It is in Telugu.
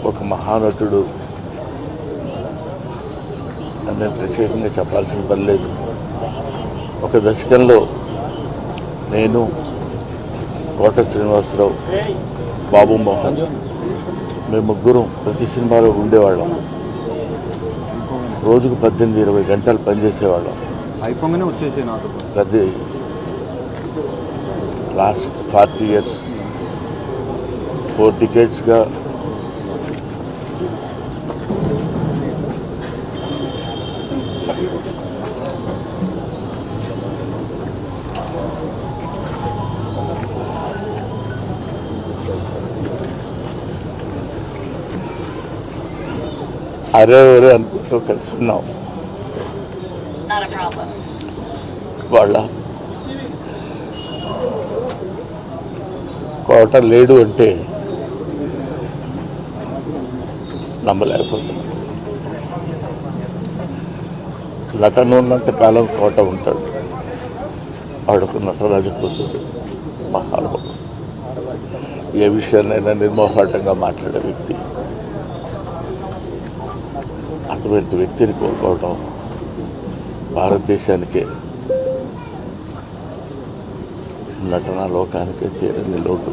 ఒక మహానటుడు అని ప్రత్యేకంగా చెప్పాల్సిన పని లేదు. ఒక దశకంలో నేను, కోట శ్రీనివాసరావు, బాబు మోహన్ మేము ముగ్గురం ప్రతి సినిమాలో ఉండేవాళ్ళం. రోజుకు 18-20 గంటలు పనిచేసేవాళ్ళం. అయిపోగానే వచ్చేసే నాకు అది లాస్ట్ 40 years 4 decades-గా అరే ఒరే అనుకుంటూ కలిసి ఉన్నాం. వాళ్ళ కోట లేడు అంటే నమ్మలేకపోతున్నాం. నటన ఉన్నంత కాలం కోట ఉంటాడు. వాడుకు నటరాజు కూతురు మహానుభావుడు. ఏ విషయాన్నైనా నిర్మోహాటంగా మాట్లాడే వ్యక్తి. అటువంటి వ్యక్తిని కోల్పోవడం భారతదేశానికే, నటనా లోకానికే తీరని లోటు.